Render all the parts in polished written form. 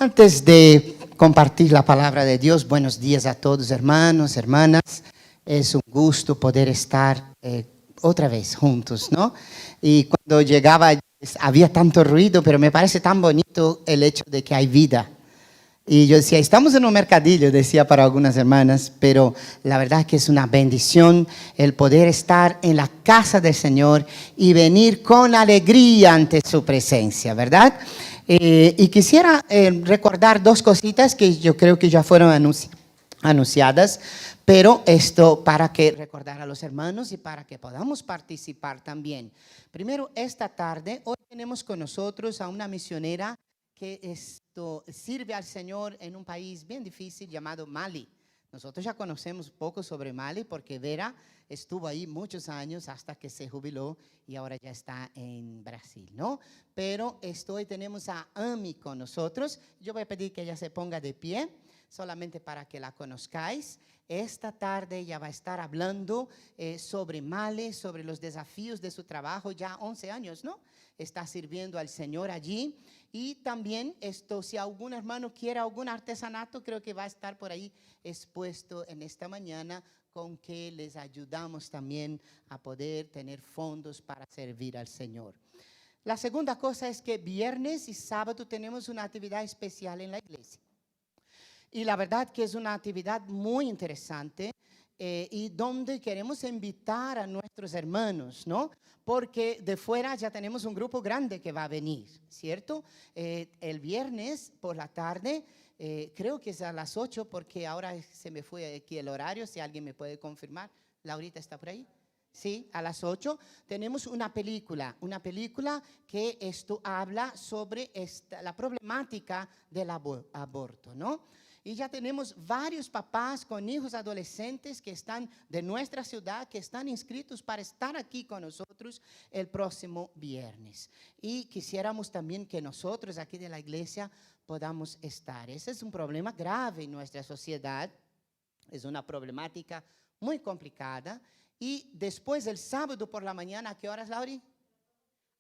Antes de compartir la palabra de Dios, buenos días a todos, hermanos, hermanas. Es un gusto poder estar otra vez juntos, ¿no? Y cuando llegaba había tanto ruido, pero me parece tan bonito el hecho de que hay vida. Y yo decía, estamos en un mercadillo, decía para algunas hermanas, pero la verdad es que es una bendición el poder estar en la casa del Señor y venir con alegría ante su presencia, ¿verdad? Y quisiera recordar dos cositas que yo creo que ya fueron anunciadas, pero esto para que recordar a los hermanos y para que podamos participar también. Primero, esta tarde, hoy tenemos con nosotros a una misionera que esto sirve al Señor en un país bien difícil llamado Mali. Nosotros ya conocemos poco sobre Mali porque Vera estuvo ahí muchos años hasta que se jubiló y ahora ya está en Brasil, ¿no? Pero hoy tenemos a Ami con nosotros. Yo voy a pedir que ella se ponga de pie, solamente para que la conozcáis. Esta tarde ella va a estar hablando sobre Mali, sobre los desafíos de su trabajo, ya 11 años, ¿no? Está sirviendo al Señor allí. Y también si algún hermano quiere algún artesanato, creo que va a estar por ahí expuesto en esta mañana, con que les ayudamos también a poder tener fondos para servir al Señor. La segunda cosa es que viernes y sábado tenemos una actividad especial en la iglesia. Y la verdad que es una actividad muy interesante y donde queremos invitar a nuestros hermanos, ¿no? Porque de fuera ya tenemos un grupo grande que va a venir, ¿cierto? El viernes por la tarde, creo que es a las 8, porque ahora se me fue aquí el horario, si alguien me puede confirmar. ¿Laurita está por ahí? Sí, a las 8 tenemos una película que esto habla sobre la problemática del aborto, ¿no? Y ya tenemos varios papás con hijos adolescentes que están de nuestra ciudad, que están inscritos para estar aquí con nosotros el próximo viernes. Y quisiéramos también que nosotros aquí de la iglesia podamos estar. Ese es un problema grave en nuestra sociedad, es una problemática muy complicada. Y después el sábado por la mañana, ¿a qué horas, Lauri?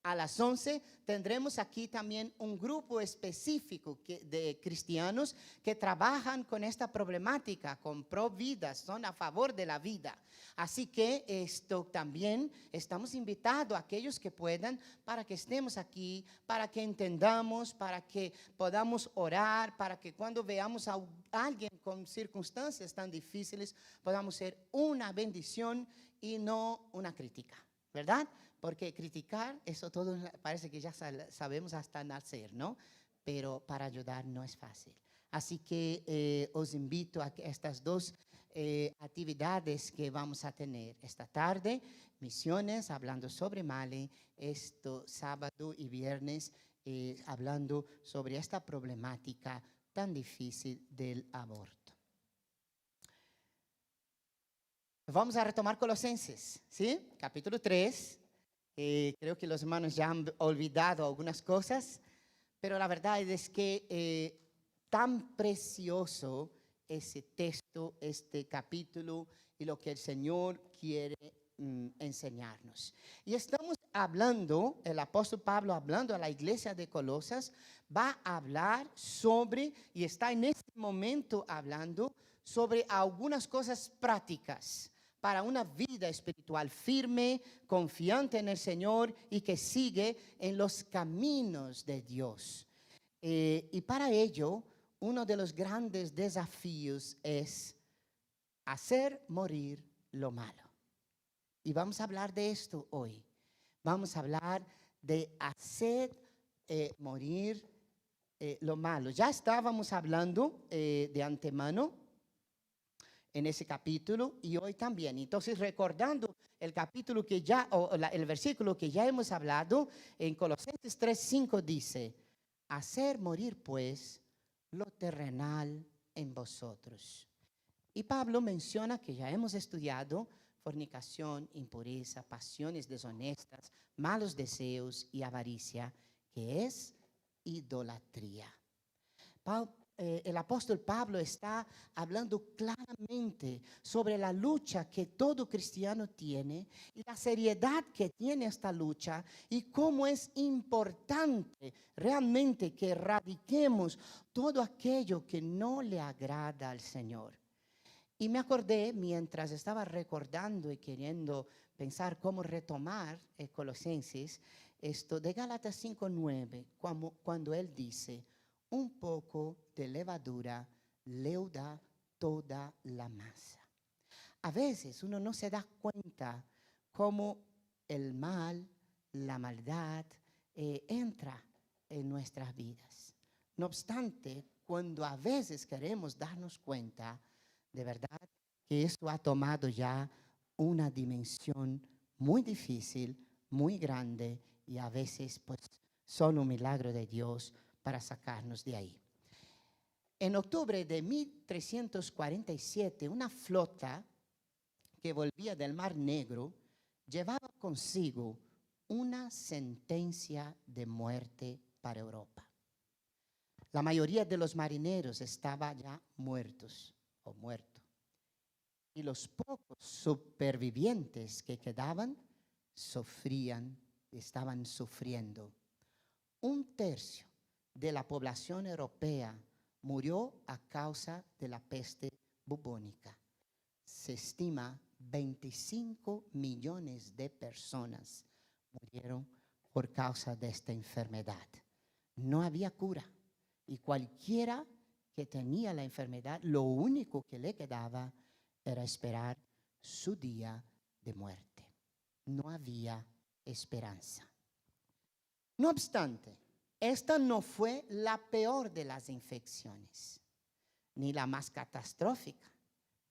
A las 11 tendremos aquí también un grupo específico de cristianos que trabajan con esta problemática, con pro vida, son a favor de la vida. Así que también estamos invitados a aquellos que puedan para que estemos aquí, para que entendamos, para que podamos orar, para que cuando veamos a alguien con circunstancias tan difíciles podamos ser una bendición y no una crítica, ¿verdad? Porque criticar, eso todo parece que ya sabemos hasta nacer, ¿no? Pero para ayudar no es fácil. Así que os invito a estas dos actividades que vamos a tener esta tarde. Misiones, hablando sobre Mali, sábado y viernes, hablando sobre esta problemática tan difícil del aborto. Vamos a retomar Colosenses, ¿sí? Capítulo 3. Creo que los hermanos ya han olvidado algunas cosas, pero la verdad es que tan precioso ese texto, este capítulo y lo que el Señor quiere enseñarnos. Y estamos hablando, el apóstol Pablo hablando a la iglesia de Colosas, va a hablar sobre, y está en este momento hablando sobre algunas cosas prácticas para una vida espiritual firme, confiante en el Señor y que sigue en los caminos de Dios. Y para ello, uno de los grandes desafíos es hacer morir lo malo. Y vamos a hablar de esto hoy. Vamos a hablar de hacer morir lo malo. Ya estábamos hablando de antemano en ese capítulo y hoy también. Entonces, recordando el capítulo que ya, el versículo que ya hemos hablado, en Colosenses 3:5 dice: hacer morir pues lo terrenal en vosotros. Y Pablo menciona que ya hemos estudiado fornicación, impureza, pasiones deshonestas, malos deseos y avaricia, que es idolatría. el apóstol Pablo está hablando claramente sobre la lucha que todo cristiano tiene y la seriedad que tiene esta lucha y cómo es importante realmente que erradiquemos todo aquello que no le agrada al Señor. Y me acordé mientras estaba recordando y queriendo pensar cómo retomar Colosenses, esto de Gálatas 5:9, cuando él dice, un poco de levadura leuda toda la masa. A veces uno no se da cuenta cómo el mal, la maldad, entra en nuestras vidas. No obstante, cuando a veces queremos darnos cuenta, de verdad que esto ha tomado ya una dimensión muy difícil, muy grande y a veces pues solo un milagro de Dios para sacarnos de ahí. En octubre de 1347, una flota que volvía del Mar Negro llevaba consigo una sentencia de muerte para Europa. La mayoría de los marineros estaban ya muertos o muertos. Y los pocos supervivientes que quedaban sufrían, estaban sufriendo. Un tercio de la población europea murió a causa de la peste bubónica. Se estima 25 millones de personas murieron por causa de esta enfermedad. No había cura y cualquiera que tenía la enfermedad, lo único que le quedaba era esperar su día de muerte. No había esperanza. No obstante, esta no fue la peor de las infecciones, ni la más catastrófica,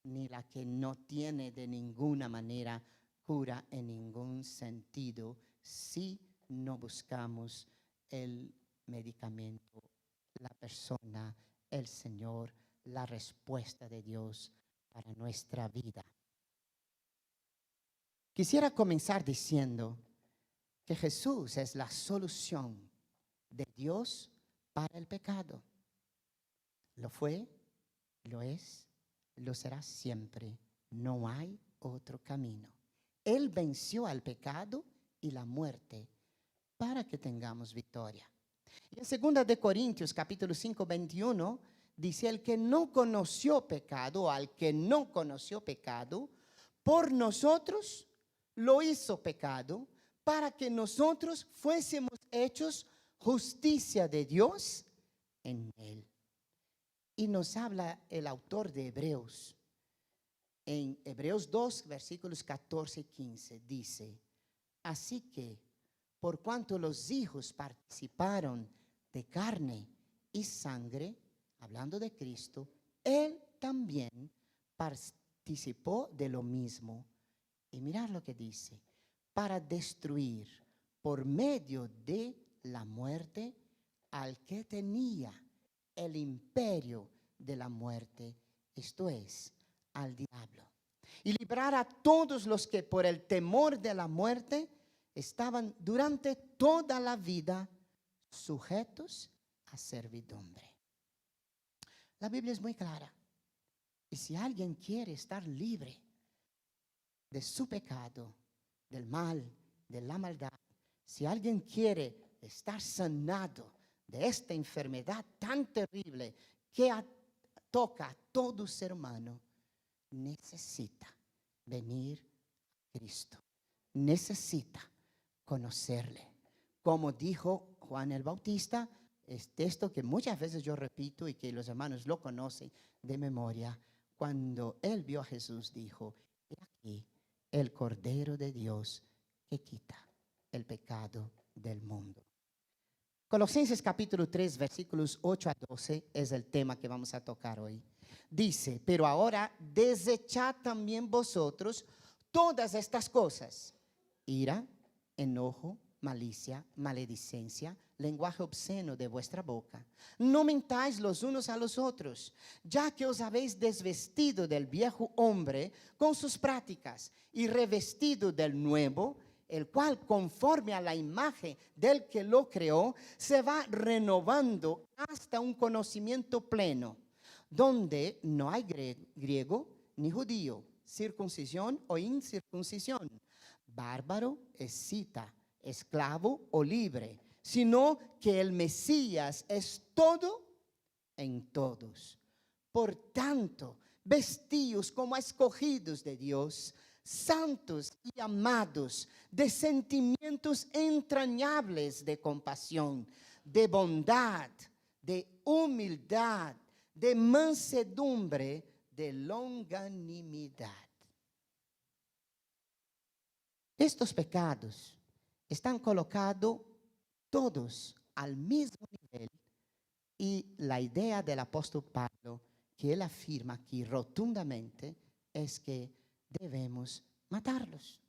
ni la que no tiene de ninguna manera cura en ningún sentido si no buscamos el medicamento, la persona, el Señor, la respuesta de Dios para nuestra vida. Quisiera comenzar diciendo que Jesús es la solución de Dios para el pecado. Lo fue, lo es, lo será siempre. No hay otro camino. Él venció al pecado y la muerte para que tengamos victoria. Y en 2 de Corintios capítulo 5, 21, dice, el que no conoció pecado, al que no conoció pecado, por nosotros lo hizo pecado, para que nosotros fuésemos hechos justicia de Dios en él. Y nos habla el autor de Hebreos. En Hebreos 2, versículos 14 y 15, dice, así que, por cuanto los hijos participaron de carne y sangre, hablando de Cristo, Él también participó de lo mismo. Y mirad lo que dice, para destruir por medio de la muerte al que tenía el imperio de la muerte, esto es, al diablo. Y librar a todos los que por el temor de la muerte estaban durante toda la vida sujetos a servidumbre. La Biblia es muy clara. Y si alguien quiere estar libre de su pecado, del mal, de la maldad, si alguien quiere estar sanado de esta enfermedad tan terrible que toca a todo ser humano, necesita venir a Cristo. Necesita conocerle. Como dijo Juan el Bautista, es texto que muchas veces yo repito y que los hermanos lo conocen de memoria. Cuando él vio a Jesús, dijo, he aquí el Cordero de Dios que quita el pecado del mundo. Colosenses capítulo 3, versículos 8 a 12 es el tema que vamos a tocar hoy. Dice, pero ahora desechad también vosotros todas estas cosas: ira, enojo, malicia, maledicencia, lenguaje obsceno de vuestra boca. No mintáis los unos a los otros, ya que os habéis desvestido del viejo hombre con sus prácticas y revestido del nuevo, el cual conforme a la imagen del que lo creó, se va renovando hasta un conocimiento pleno, donde no hay griego ni judío, circuncisión o incircuncisión, bárbaro, escita, esclavo o libre, sino que el Mesías es todo en todos. Por tanto, vestidos como escogidos de Dios, santos y amados, de sentimientos entrañables de compasión, de bondad, de humildad, de mansedumbre, de longanimidad. Estos pecados están colocados todos al mismo nivel, y la idea del apóstol Pablo, que él afirma aquí rotundamente, es que debemos matarlos.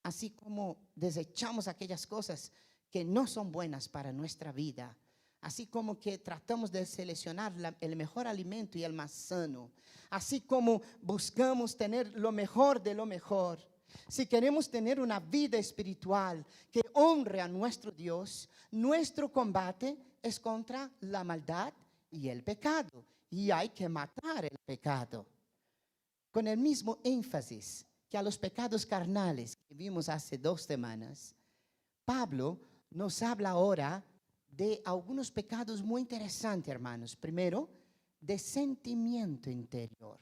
Así como desechamos aquellas cosas que no son buenas para nuestra vida, así como que tratamos de seleccionar el mejor alimento y el más sano, así como buscamos tener lo mejor de lo mejor. Si queremos tener una vida espiritual que honre a nuestro Dios, nuestro combate es contra la maldad y el pecado, y hay que matar el pecado. Con el mismo énfasis que a los pecados carnales que vimos hace 2 semanas, Pablo nos habla ahora de algunos pecados muy interesantes, hermanos. Primero, de sentimiento interior,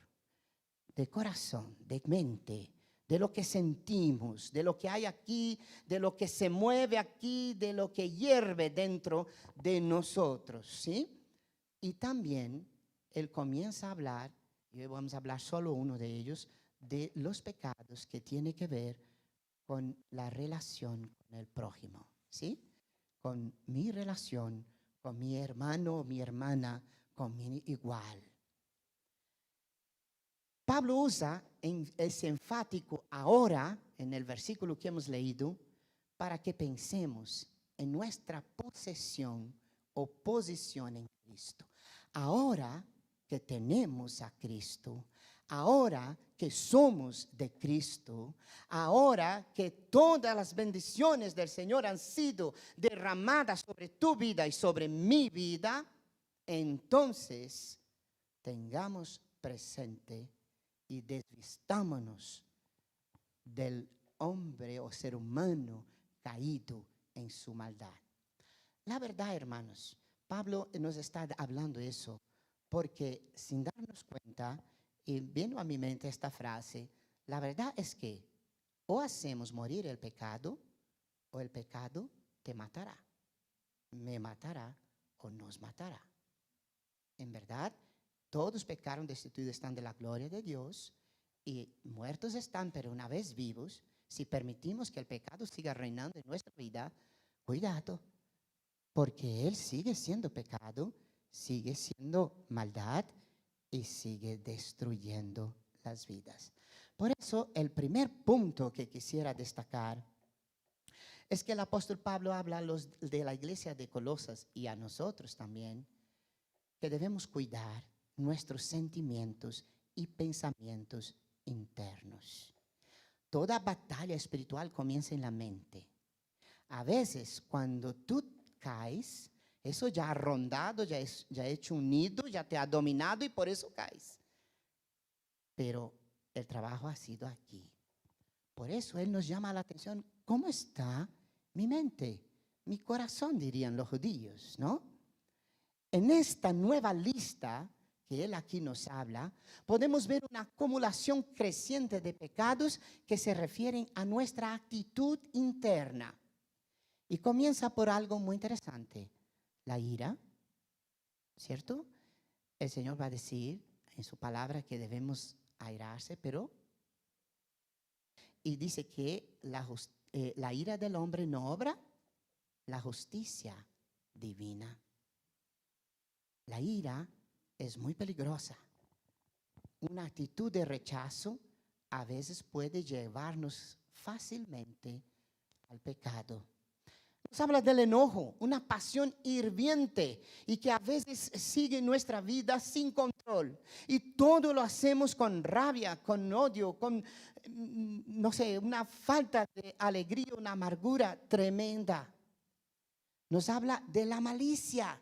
de corazón, de mente, de lo que sentimos, de lo que hay aquí, de lo que se mueve aquí, de lo que hierve dentro de nosotros, ¿sí? Y también él comienza a hablar, y hoy vamos a hablar solo uno de ellos, de los pecados que tiene que ver con la relación con el prójimo, ¿sí? Con mi relación, con mi hermano o mi hermana, con mi igual. Pablo usa ese enfático ahora, en el versículo que hemos leído, para que pensemos en nuestra posesión o posición en Cristo. Ahora que tenemos a Cristo, ahora que somos de Cristo, ahora que todas las bendiciones del Señor han sido derramadas sobre tu vida y sobre mi vida, entonces tengamos presente y desvistámonos del hombre o ser humano caído en su maldad. La verdad, hermanos, Pablo nos está hablando eso porque sin darnos cuenta, y vino a mi mente esta frase, la verdad es que o hacemos morir el pecado o el pecado te matará, me matará o nos matará. En verdad, todos pecaron, destituidos están de la gloria de Dios y muertos están, pero una vez vivos. Si permitimos que el pecado siga reinando en nuestra vida, cuidado, porque él sigue siendo pecado, sigue siendo maldad y sigue destruyendo las vidas. Por eso, el primer punto que quisiera destacar es que el apóstol Pablo habla de la iglesia de Colosas y a nosotros también, que debemos cuidar nuestros sentimientos y pensamientos internos. Toda batalla espiritual comienza en la mente. A veces, cuando tú caes, eso ya ha rondado, ya ha hecho un nido, ya te ha dominado y por eso caes. Pero el trabajo ha sido aquí. Por eso Él nos llama la atención, ¿cómo está mi mente? Mi corazón, dirían los judíos, ¿no? En esta nueva lista que Él aquí nos habla, podemos ver una acumulación creciente de pecados que se refieren a nuestra actitud interna. Y comienza por algo muy interesante, la ira, ¿cierto? El Señor va a decir en su palabra que debemos airarse, pero... Y dice que la ira del hombre no obra la justicia divina. La ira es muy peligrosa. Una actitud de rechazo a veces puede llevarnos fácilmente al pecado. Nos habla del enojo, una pasión hirviente y que a veces sigue nuestra vida sin control. control. Y todo lo hacemos con rabia, con odio, con, no sé, una falta de alegría, una amargura tremenda. Nos habla de la malicia,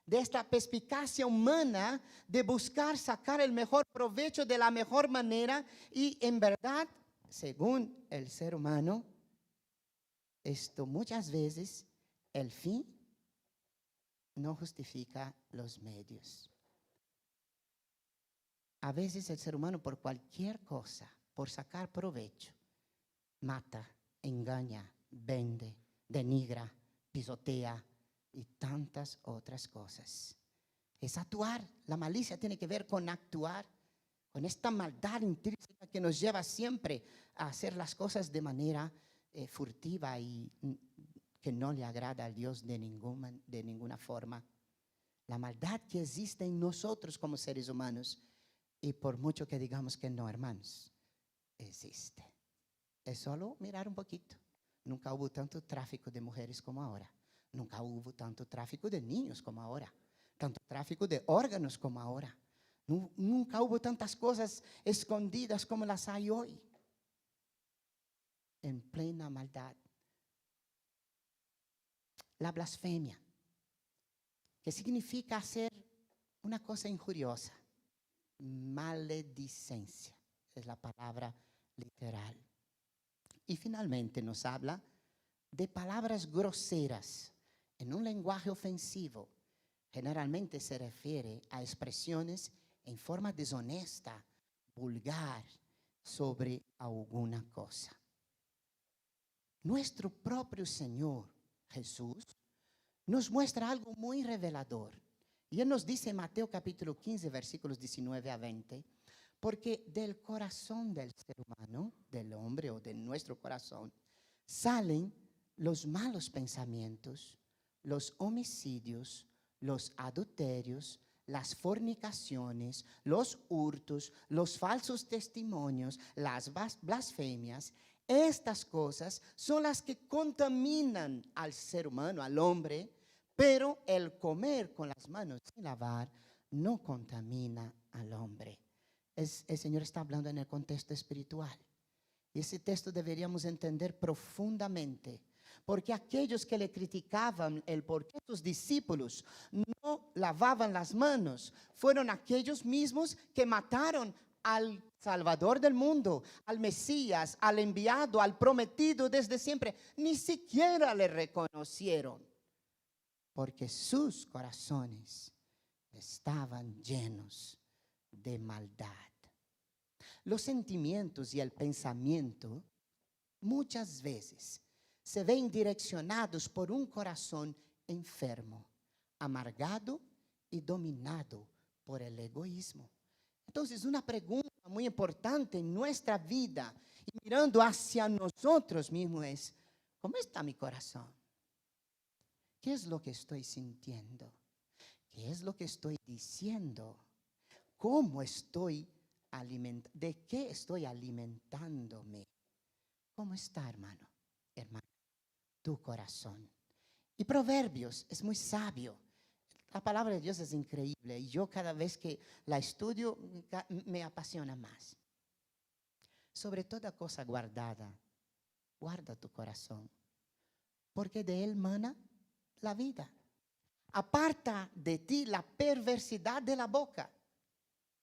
de esta perspicacia humana de buscar sacar el mejor provecho de la mejor manera. Y en verdad, según el ser humano, esto muchas veces, el fin no justifica los medios. A veces el ser humano por cualquier cosa, por sacar provecho, mata, engaña, vende, denigra, pisotea y tantas otras cosas. Es actuar. La malicia tiene que ver con actuar, con esta maldad intrínseca que nos lleva siempre a hacer las cosas de manera furtiva y que no le agrada a Dios de ninguna forma. La maldad que existe en nosotros como seres humanos, y por mucho que digamos que no, hermanos, existe. Es solo mirar un poquito. Nunca hubo tanto tráfico de mujeres como ahora. Nunca hubo tanto tráfico de niños como ahora. Tanto tráfico de órganos como ahora. Nunca hubo tantas cosas escondidas como las hay hoy. En plena maldad. La blasfemia, que significa hacer una cosa injuriosa. Maledicencia es la palabra literal. Y finalmente nos habla de palabras groseras en un lenguaje ofensivo. Generalmente se refiere a expresiones en forma deshonesta, vulgar, sobre alguna cosa. Nuestro propio Señor Jesús nos muestra algo muy revelador. Y Él nos dice en Mateo capítulo 15, versículos 19 a 20, porque del corazón del ser humano, del hombre o de nuestro corazón, salen los malos pensamientos, los homicidios, los adulterios, las fornicaciones, los hurtos, los falsos testimonios, las blasfemias. Estas cosas son las que contaminan al ser humano, al hombre, pero el comer con las manos sin lavar no contamina al hombre. El Señor está hablando en el contexto espiritual. Y ese texto deberíamos entender profundamente. Porque aquellos que le criticaban el por qué sus discípulos no lavaban las manos, fueron aquellos mismos que mataron al Salvador del mundo, al Mesías, al enviado, al prometido desde siempre. Ni siquiera le reconocieron. Porque sus corazones estaban llenos de maldad. Los sentimientos y el pensamiento muchas veces se ven direccionados por un corazón enfermo, amargado y dominado por el egoísmo. Entonces, una pregunta muy importante en nuestra vida y mirando hacia nosotros mismos es: ¿cómo está mi corazón? ¿Qué es lo que estoy sintiendo? ¿Qué es lo que estoy diciendo? ¿Cómo estoy alimentando? ¿De qué estoy alimentándome? ¿Cómo está, hermano? Hermana, tu corazón. Y Proverbios es muy sabio. La palabra de Dios es increíble y yo cada vez que la estudio me apasiona más. Sobre toda cosa guardada, guarda tu corazón, porque de él mana la vida. Aparta de ti la perversidad de la boca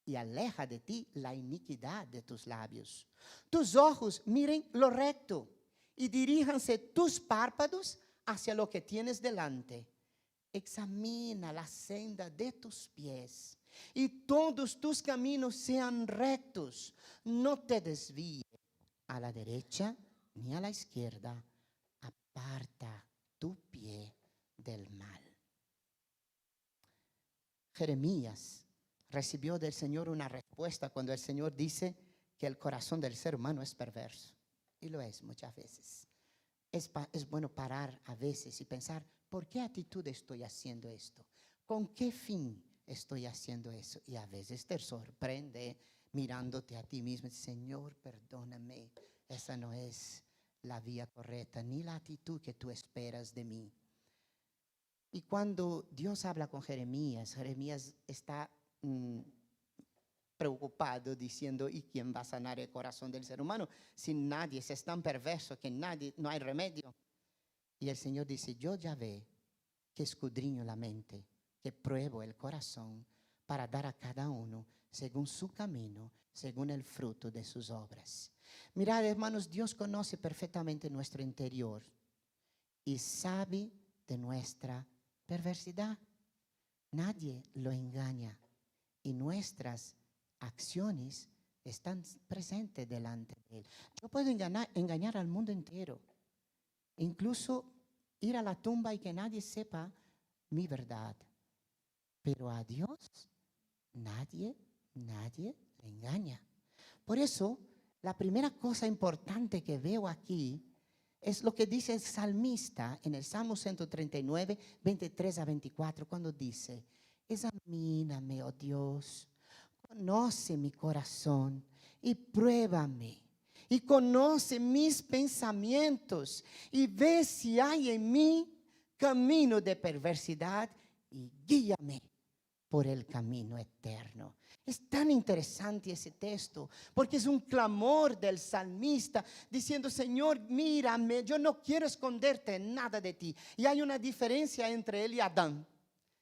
y aleja de ti la iniquidad de tus labios. Tus ojos miren lo recto y diríjanse tus párpados hacia lo que tienes delante. Examina la senda de tus pies y todos tus caminos sean rectos. No te desvíes a la derecha ni a la izquierda. Aparta tu pie del mal. Jeremías recibió del Señor una respuesta cuando el Señor dice que el corazón del ser humano es perverso. Y lo es muchas veces. Es bueno parar a veces y pensar: ¿por qué actitud estoy haciendo esto? ¿Con qué fin estoy haciendo eso? Y a veces te sorprende mirándote a ti mismo y dices: Señor, perdóname, esa no es la vía correcta, ni la actitud que tú esperas de mí. Y cuando Dios habla con Jeremías, Jeremías está preocupado diciendo, ¿y quién va a sanar el corazón del ser humano? Si nadie, si es tan perverso que nadie, no hay remedio. Y el Señor dice, yo ya ve que escudriño la mente, que pruebo el corazón para dar a cada uno según su camino, según el fruto de sus obras. Mirad, hermanos, Dios conoce perfectamente nuestro interior y sabe de nuestra perversidad. Nadie lo engaña y nuestras acciones están presentes delante de Él. Yo puedo engañar al mundo entero, incluso ir a la tumba y que nadie sepa mi verdad. Pero a Dios nadie le engaña. Por eso, la primera cosa importante que veo aquí es lo que dice el salmista en el Salmo 139, 23 a 24, cuando dice, examíname, oh Dios, conoce mi corazón y pruébame. Y conoce mis pensamientos y ve si hay en mí camino de perversidad y guíame por el camino eterno. Es tan interesante ese texto, porque es un clamor del salmista diciendo, Señor, mírame, yo no quiero esconderte nada de ti. Y hay una diferencia entre él y Adán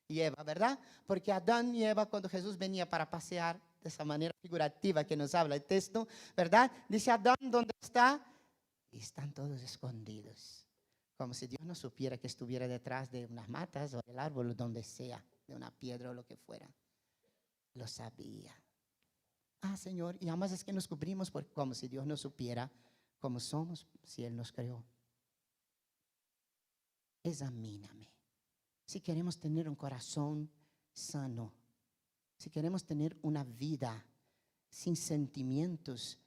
y Eva, ¿verdad? Porque Adán y Eva, cuando Jesús venía para pasear, de esa manera figurativa que nos habla el texto, ¿verdad? Dice, Adán, ¿dónde está? Y están todos escondidos, como si Dios no supiera que estuviera detrás de unas matas o del árbol o donde sea, de una piedra o lo que fuera. Lo sabía. Ah, Señor, y además es que nos cubrimos como si Dios no supiera cómo somos si Él nos creó. Examíname. Si queremos tener un corazón sano, si queremos tener una vida sin sentimientos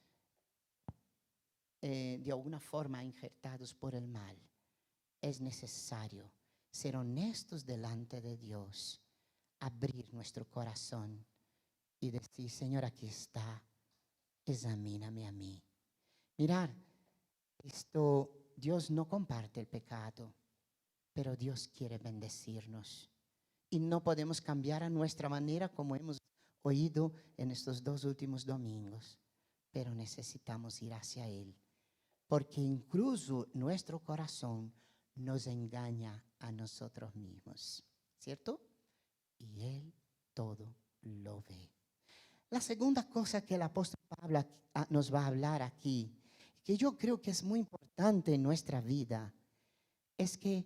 de alguna forma injertados por el mal, es necesario ser honestos delante de Dios, abrir nuestro corazón y decir, Señor, aquí está, examíname a mí. Mirar, Dios no comparte el pecado, pero Dios quiere bendecirnos. Y no podemos cambiar a nuestra manera como hemos oído en estos 2 últimos domingos, pero necesitamos ir hacia Él, porque incluso nuestro corazón nos engaña a nosotros mismos, ¿cierto? Y Él todo lo ve. La segunda cosa que el apóstol Pablo nos va a hablar aquí, que yo creo que es muy importante en nuestra vida, es que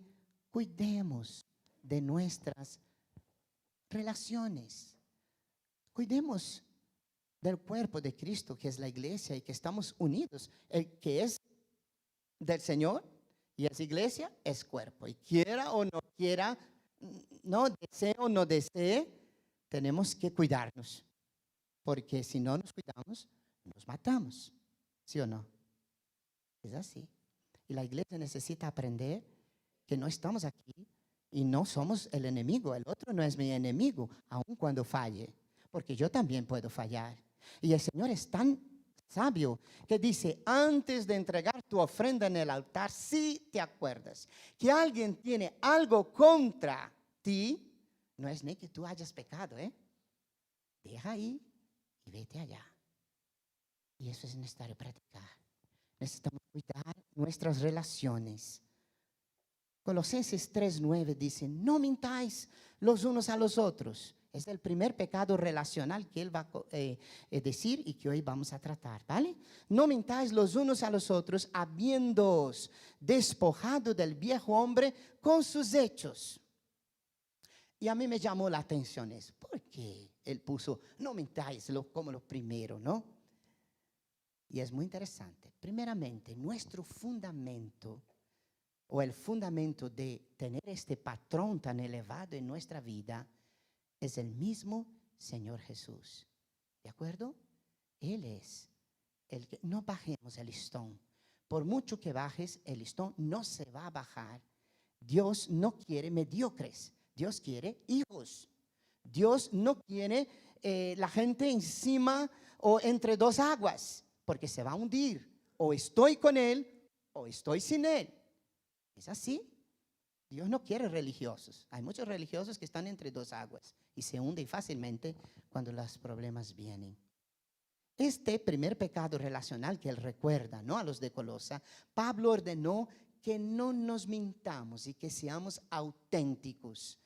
cuidemos de nuestras relaciones. Cuidemos del cuerpo de Cristo, que es la iglesia, y que estamos unidos. El que es del Señor y es iglesia, es cuerpo. Y quiera o no quiera, no desee o no desee, tenemos que cuidarnos. Porque si no nos cuidamos, nos matamos. ¿Sí o no? Es así. Y la iglesia necesita aprender que no estamos aquí y no somos el enemigo. El otro no es mi enemigo, aun cuando falle. Porque yo también puedo fallar. Y el Señor es tan sabio que dice, antes de entregar tu ofrenda en el altar, si te acuerdas que alguien tiene algo contra ti, no es ni que tú hayas pecado, deja ahí y vete allá. Y eso es necesario practicar. Necesitamos cuidar nuestras relaciones. Colosenses 3:9 dice, no mintáis los unos a los otros. Es el primer pecado relacional que él va a decir y que hoy vamos a tratar, ¿vale? No mintáis los unos a los otros, habiéndoos despojado del viejo hombre con sus hechos. Y a mí me llamó la atención eso. ¿Por qué él puso, no mintáis como lo primero, no? Y es muy interesante. Primeramente, nuestro fundamento o el fundamento de tener este patrón tan elevado en nuestra vida es el mismo Señor Jesús. ¿De acuerdo? Él es el que no bajemos el listón. Por mucho que bajes, el listón no se va a bajar. Dios no quiere mediocres. Dios quiere hijos. Dios no quiere la gente encima o entre dos aguas, porque se va a hundir. O estoy con Él o estoy sin Él. Es así. Dios no quiere religiosos. Hay muchos religiosos que están entre dos aguas y se hunden fácilmente cuando los problemas vienen. este primer pecado relacional que él recuerda, ¿no?, a los de Colosa, Pablo ordenó que no nos mintamos y que seamos auténticos.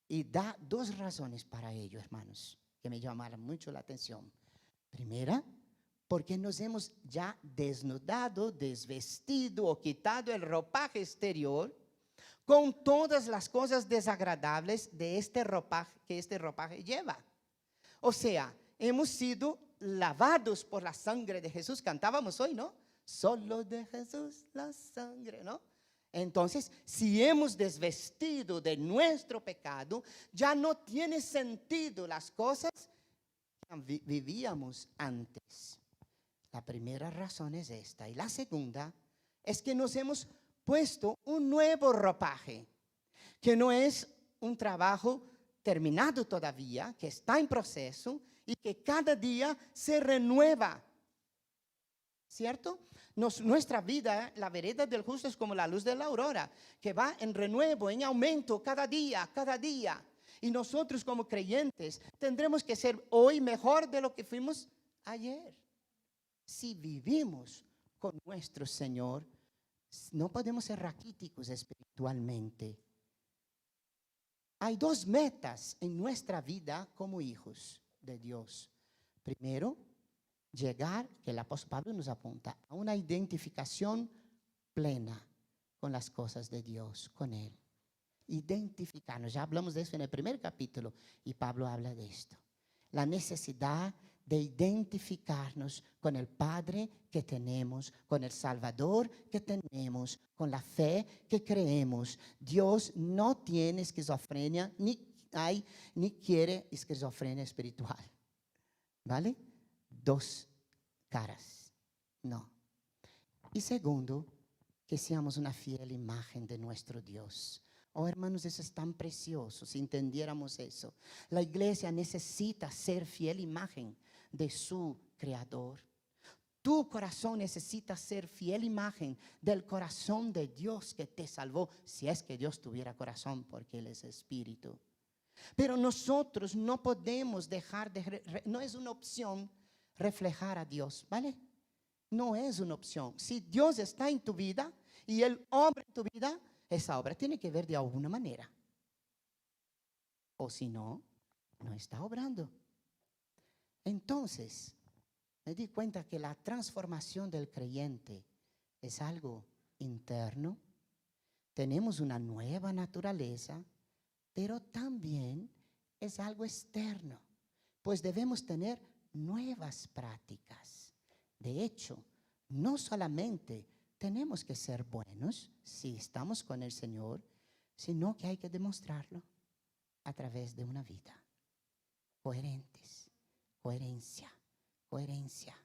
Y da dos razones para ello, hermanos, que me llamaron mucho la atención. Primera, porque nos hemos ya desnudado, desvestido o quitado el ropaje exterior con todas las cosas desagradables de este ropaje que este ropaje lleva. O sea, hemos sido lavados por la sangre de Jesús. Cantábamos hoy, ¿no? Solo de Jesús la sangre, ¿no? Entonces, si hemos desvestido de nuestro pecado, ya no tiene sentido las cosas que vivíamos antes. La primera razón es esta. Y la segunda es que nos hemos puesto un nuevo ropaje, que no es un trabajo terminado todavía, que está en proceso y que cada día se renueva. ¿Cierto? Nuestra vida, la vereda del justo es como la luz de la aurora, que va en renuevo, en aumento cada día, cada día. Y nosotros como creyentes tendremos que ser hoy mejor de lo que fuimos ayer. Si vivimos con nuestro Señor, no podemos ser raquíticos espiritualmente. Hay dos metas en nuestra vida como hijos de Dios. Primero, llegar, que el apóstol Pablo nos apunta, a una identificación plena con las cosas de Dios, con Él. Identificarnos, ya hablamos de eso en el primer capítulo y Pablo habla de esto. La necesidad de identificarnos con el Padre que tenemos, con el Salvador que tenemos, con la fe que creemos. Dios no tiene esquizofrenia, ni quiere esquizofrenia espiritual. ¿Vale? Dos caras. No. Y segundo, que seamos una fiel imagen de nuestro Dios. Oh, hermanos, eso es tan precioso si entendiéramos eso. La iglesia necesita ser fiel imagen de su Creador. Tu corazón necesita ser fiel imagen del corazón de Dios que te salvó, si es que Dios tuviera corazón, porque Él es espíritu. Pero nosotros no podemos dejar no es una opción reflejar a Dios, ¿vale? No es una opción. Si Dios está en tu vida y Él obra en tu vida, esa obra tiene que ver de alguna manera. O si no, no está obrando. Entonces, me di cuenta que la transformación del creyente es algo interno. Tenemos una nueva naturaleza, pero también es algo externo, pues debemos tener nuevas prácticas. De hecho, no solamente tenemos que ser buenos si estamos con el Señor, sino que hay que demostrarlo a través de una vida. Coherentes, coherencia.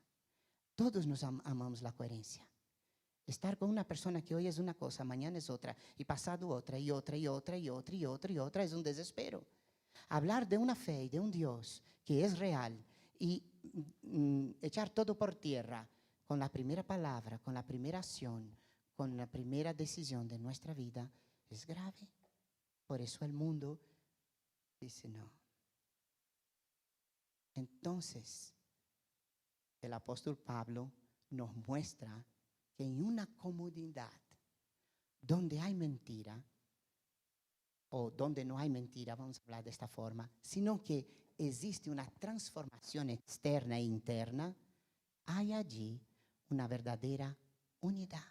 Todos nos amamos la coherencia. Estar con una persona que hoy es una cosa, mañana es otra, y pasado otra, y otra, y otra, y otra, y otra, y otra, es un desespero. Hablar de una fe y de un Dios que es real y echar todo por tierra con la primera palabra, con la primera acción, con la primera decisión de nuestra vida, es grave. Por eso el mundo dice no. Entonces, el apóstol Pablo nos muestra que en una comunidad donde hay mentira, o donde no hay mentira, vamos a hablar de esta forma, sino que existe una transformación externa e interna, hay allí una verdadera unidad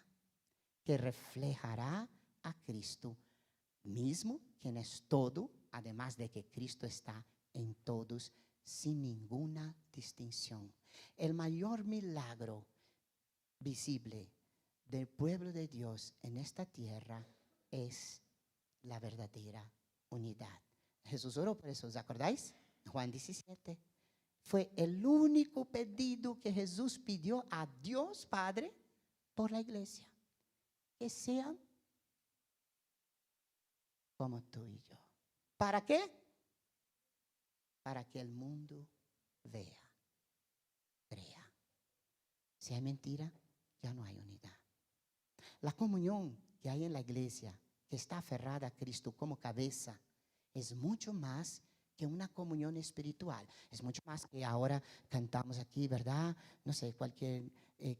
que reflejará a Cristo mismo, quien es todo, además de que Cristo está en todos sin ninguna distinción. El mayor milagro visible del pueblo de Dios en esta tierra es la verdadera unidad. Jesús oró por eso, ¿os acordáis? Juan 17. Fue el único pedido que Jesús pidió a Dios Padre por la iglesia. Que sean como tú y yo. ¿Para qué? Para que el mundo vea, crea. Si hay mentira, ya no hay unidad. La comunión que hay en la iglesia, que está aferrada a Cristo como cabeza, es mucho más que una comunión espiritual. Es mucho más que ahora cantamos aquí, ¿verdad? No sé, cualquier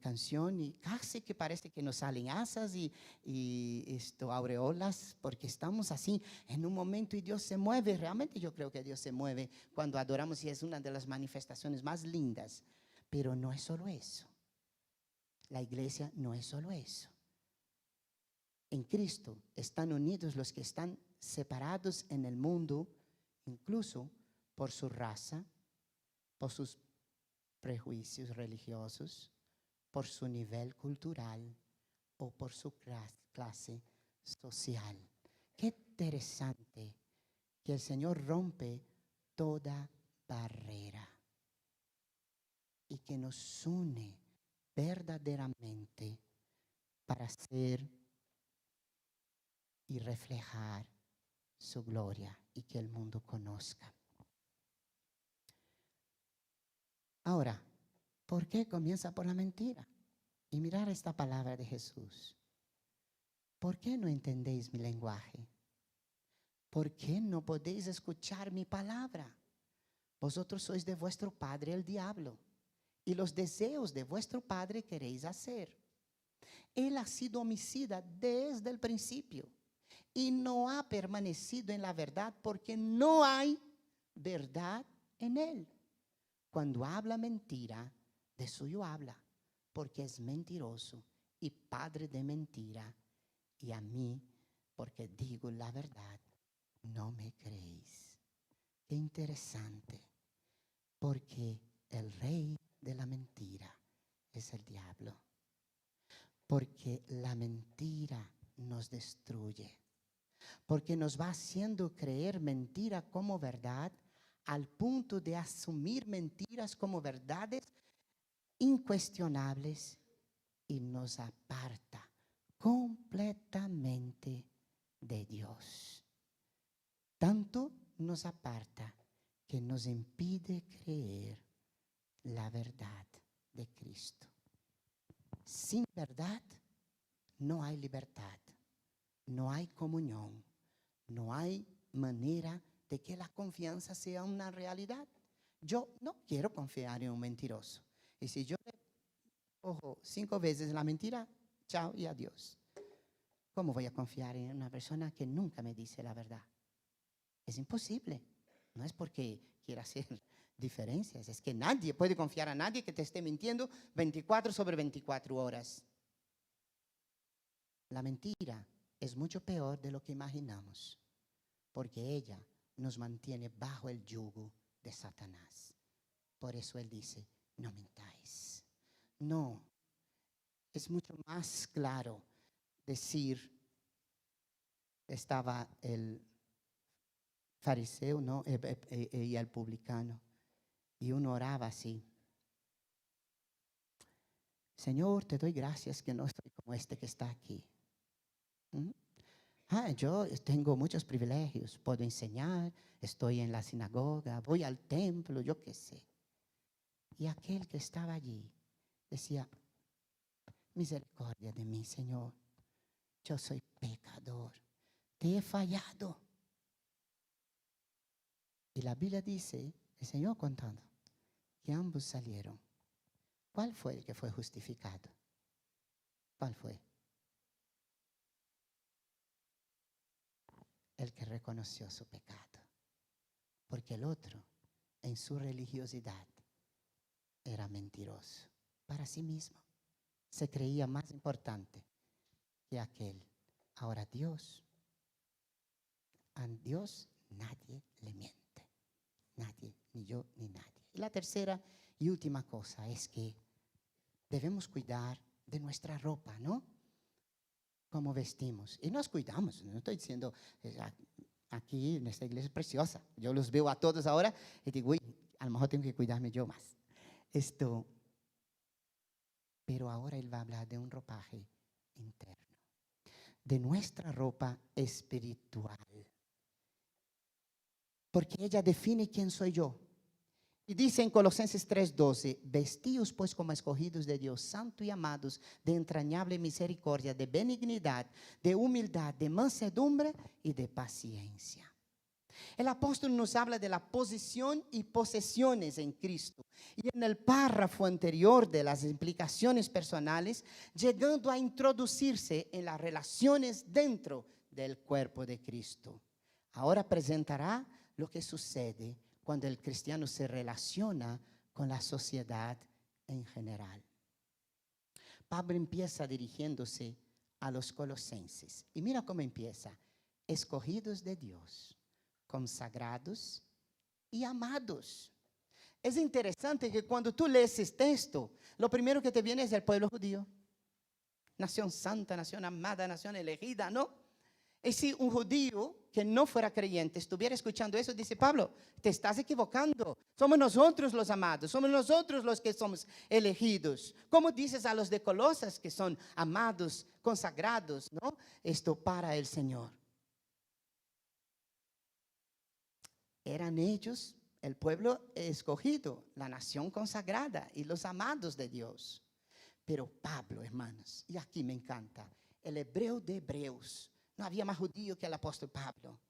canción y casi que parece que nos salen asas y aureolas, porque estamos así en un momento y Dios se mueve. Realmente yo creo que Dios se mueve cuando adoramos y es una de las manifestaciones más lindas. Pero no es solo eso. La iglesia no es solo eso. En Cristo están unidos los que están separados en el mundo, incluso por su raza, por sus prejuicios religiosos, por su nivel cultural o por su clase social. Qué interesante que el Señor rompe toda barrera y que nos une verdaderamente para ser y reflejar su gloria y que el mundo conozca. Ahora, ¿por qué comienza por la mentira? Y mirar esta palabra de Jesús. ¿Por qué no entendéis mi lenguaje? ¿Por qué no podéis escuchar mi palabra? Vosotros sois de vuestro padre el diablo, y los deseos de vuestro padre queréis hacer. Él ha sido homicida desde el principio y no ha permanecido en la verdad porque no hay verdad en él. Cuando habla mentira, de suyo habla, porque es mentiroso y padre de mentira. Y a mí, porque digo la verdad, no me creéis. Qué interesante, porque el rey de la mentira es el diablo. Porque la mentira nos destruye. Porque nos va haciendo creer mentira como verdad al punto de asumir mentiras como verdades incuestionables y nos aparta completamente de Dios. Tanto nos aparta que nos impide creer la verdad de Cristo. Sin verdad no hay libertad, no hay comunión, no hay manera de que la confianza sea una realidad. Yo no quiero confiar en un mentiroso. Y si yo le cojo 5 veces la mentira, chao y adiós. ¿Cómo voy a confiar en una persona que nunca me dice la verdad? Es imposible. No es porque quiera hacer diferencias, es que nadie puede confiar a nadie que te esté mintiendo 24/24 horas. La mentira es mucho peor de lo que imaginamos, porque ella nos mantiene bajo el yugo de Satanás. Por eso él dice, no mintáis. No, es mucho más claro decir, estaba el fariseo, ¿no? Y el publicano, y uno oraba así. Señor, te doy gracias que no estoy como este que está aquí. Yo tengo muchos privilegios, puedo enseñar, estoy en la sinagoga, voy al templo, yo qué sé. Y aquel que estaba allí decía, misericordia de mí, Señor, yo soy pecador, te he fallado. Y la Biblia dice, el Señor contando, que ambos salieron. ¿Cuál fue el que fue justificado? ¿Cuál fue? El que reconoció su pecado. Porque el otro, en su religiosidad, era mentiroso para sí mismo. Se creía más importante que aquel. Ahora a Dios nadie le miente. Nadie, ni yo ni nadie. Y la tercera y última cosa es que debemos cuidar de nuestra ropa, ¿no? Cómo vestimos. Y nos cuidamos. No estoy diciendo, aquí en esta iglesia es preciosa. Yo los veo a todos ahora y digo, uy, a lo mejor tengo que cuidarme yo más. Pero ahora él va a hablar de un ropaje interno. De nuestra ropa espiritual. Porque ella define quién soy yo. Y dice en Colosenses 3:12, vestíos pues como escogidos de Dios, santo y amados, de entrañable misericordia, de benignidad, de humildad, de mansedumbre y de paciencia. El apóstol nos habla de la posición y posesiones en Cristo. Y en el párrafo anterior de las implicaciones personales, llegando a introducirse en las relaciones dentro del cuerpo de Cristo. Ahora presentará lo que sucede cuando el cristiano se relaciona con la sociedad en general. Pablo empieza dirigiéndose a los colosenses. Y mira cómo empieza. Escogidos de Dios, consagrados y amados. Es interesante que cuando tú lees este texto, lo primero que te viene es el pueblo judío. Nación santa, nación amada, nación elegida, ¿no? Y si un judío que no fuera creyente estuviera escuchando eso, dice Pablo, te estás equivocando. Somos nosotros los amados, somos nosotros los que somos elegidos. ¿Cómo dices a los de Colosas que son amados, consagrados, ¿no? Esto para el Señor. Eran ellos el pueblo escogido, la nación consagrada y los amados de Dios. Pero Pablo, hermanos, y aquí me encanta, el hebreo de hebreos, no había más judío que el apóstol Pablo.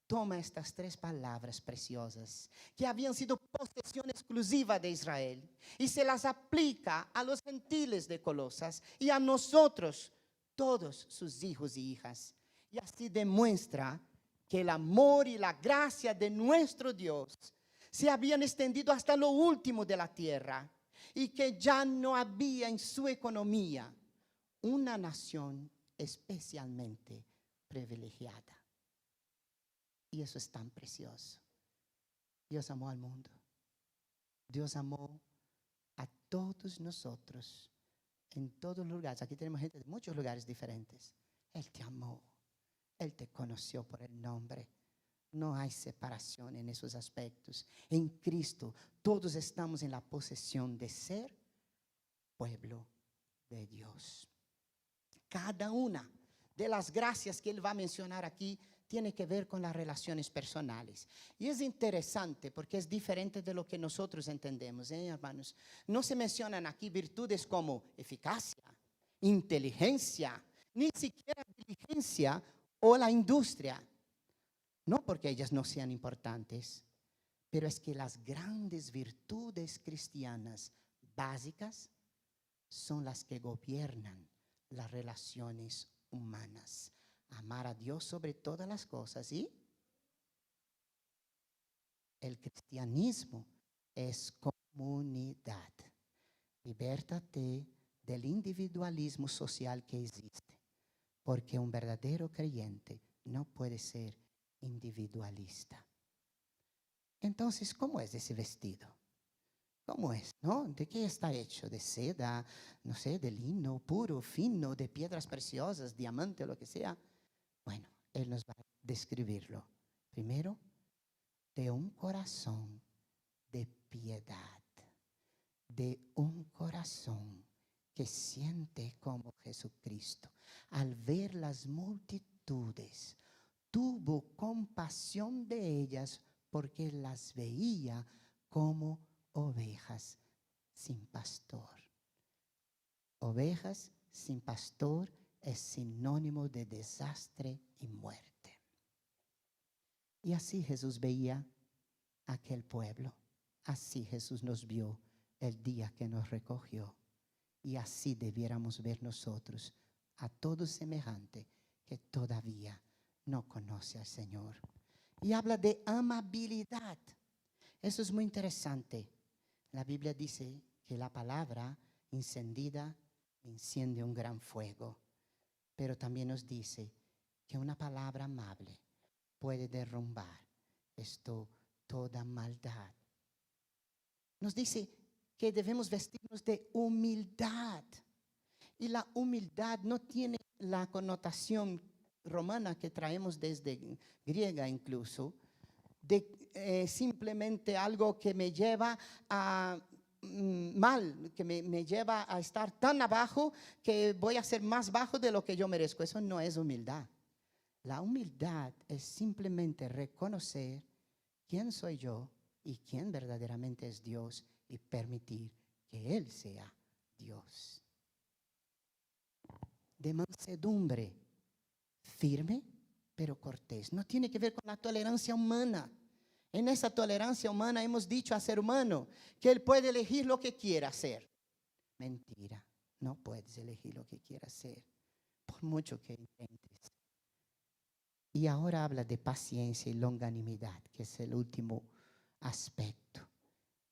Toma estas tres palabras preciosas que habían sido posesión exclusiva de Israel y se las aplica a los gentiles de Colosas y a nosotros, todos sus hijos y hijas. Y así demuestra que el amor y la gracia de nuestro Dios se habían extendido hasta lo último de la tierra y que ya no había en su economía una nación especialmente privilegiada. Y eso es tan precioso. Dios amó al mundo. Dios amó a todos nosotros en todos los lugares. Aquí tenemos gente de muchos lugares diferentes. Él te amó. Él te conoció por el nombre. No hay separación en esos aspectos. En Cristo todos estamos en la posesión de ser pueblo de Dios. Cada una de las gracias que Él va a mencionar aquí tiene que ver con las relaciones personales. Y es interesante porque es diferente de lo que nosotros entendemos, hermanos. No se mencionan aquí virtudes como eficacia, inteligencia, ni siquiera diligencia o la industria. No porque ellas no sean importantes, pero es que las grandes virtudes cristianas básicas son las que gobiernan las relaciones humanas. Amar a Dios sobre todas las cosas. Y el cristianismo es comunidad. Libértate del individualismo social que existe, porque un verdadero creyente no puede ser individualista. Entonces, ¿cómo es ese vestido? ¿Cómo es? ¿No? ¿De qué está hecho? ¿De seda? No sé, de lino puro, fino, de piedras preciosas, diamante, lo que sea. Bueno, Él nos va a describirlo. Primero, de un corazón de piedad, de un corazón que siente como Jesucristo. Al ver las multitudes, tuvo compasión de ellas porque las veía como ovejas sin pastor. Ovejas sin pastor es sinónimo de desastre y muerte. Y así Jesús veía aquel pueblo. Así Jesús nos vio el día que nos recogió. Y así debiéramos ver nosotros a todo semejante que todavía no conoce al Señor. Y habla de amabilidad. Eso es muy interesante. La Biblia dice que la palabra encendida enciende un gran fuego. Pero también nos dice que una palabra amable puede derrumbar toda maldad. Nos dice que debemos vestirnos de humildad. Y la humildad no tiene la connotación romana que traemos desde griega incluso, de simplemente algo que me lleva a mal, que me lleva a estar tan abajo que voy a ser más bajo de lo que yo merezco. Eso no es humildad. La humildad es simplemente reconocer quién soy yo y quién verdaderamente es Dios y permitir que Él sea Dios. De mansedumbre, firme pero cortés. No tiene que ver con la tolerancia humana. En esa tolerancia humana hemos dicho al ser humano que él puede elegir lo que quiera hacer. Mentira, no puedes elegir lo que quieras hacer, por mucho que intentes. Y ahora habla de paciencia y longanimidad, que es el último aspecto,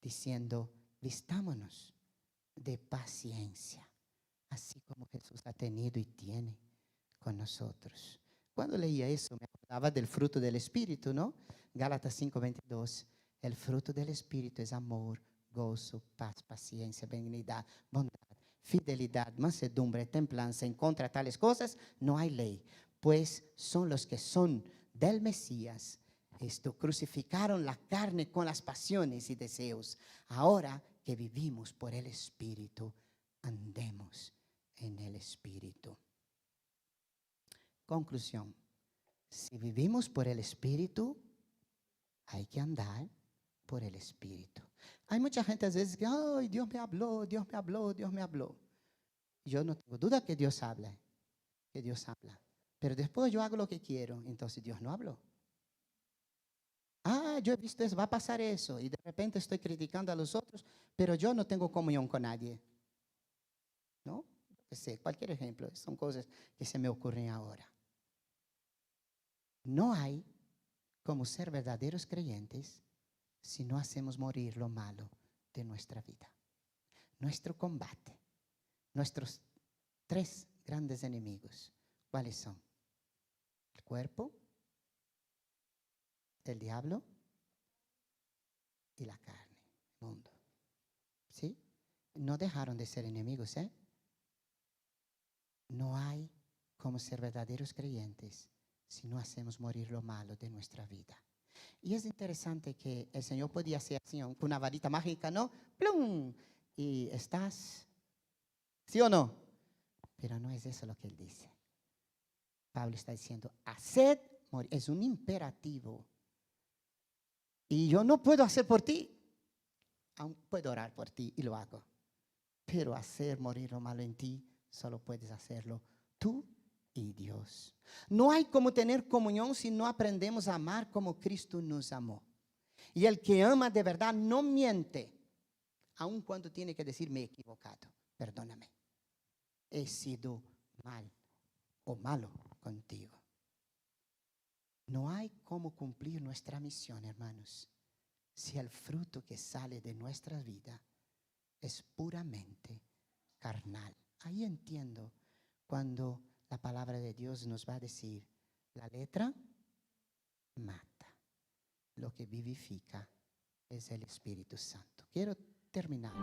diciendo, vistámonos de paciencia, así como Jesús ha tenido y tiene con nosotros. Cuando leía eso me acordaba del fruto del Espíritu, ¿no? Gálatas 5:22, el fruto del Espíritu es amor, gozo, paz, paciencia, benignidad, bondad, fidelidad, mansedumbre, templanza. En contra de tales cosas no hay ley, pues son los que son del Mesías. Crucificaron la carne con las pasiones y deseos. Ahora que vivimos por el Espíritu, andemos en el Espíritu. Conclusión, si vivimos por el Espíritu, hay que andar por el Espíritu. Hay mucha gente a veces que, ay, Dios me habló, Dios me habló, Dios me habló. Yo no tengo duda que Dios habla, pero después yo hago lo que quiero, entonces Dios no habló. Ah, yo he visto eso, va a pasar eso, y de repente estoy criticando a los otros, pero yo no tengo comunión con nadie. ¿No? Sé, cualquier ejemplo, son cosas que se me ocurren ahora. No hay como ser verdaderos creyentes si no hacemos morir lo malo de nuestra vida. Nuestro combate, nuestros 3 grandes enemigos, ¿cuáles son? El cuerpo, el diablo y la carne, el mundo. ¿Sí? No dejaron de ser enemigos, ¿eh? No hay como ser verdaderos creyentes si no hacemos morir lo malo de nuestra vida. Y es interesante que el Señor podía hacer así, con una varita mágica, ¿no? ¡Plum! Y estás, ¿sí o no? Pero no es eso lo que Él dice. Pablo está diciendo, haced morir. Es un imperativo. Y yo no puedo hacer por ti. Aún puedo orar por ti y lo hago. Pero hacer morir lo malo en ti, solo puedes hacerlo tú y Dios. No hay como tener comunión si no aprendemos a amar como Cristo nos amó. Y el que ama de verdad no miente, aun cuando tiene que decir me he equivocado, perdóname, he sido mal o malo contigo. No hay cómo cumplir nuestra misión, hermanos, si el fruto que sale de nuestra vida es puramente carnal. Ahí entiendo cuando la palabra de Dios nos va a decir, la letra mata, lo que vivifica es el Espíritu Santo. Quiero terminar.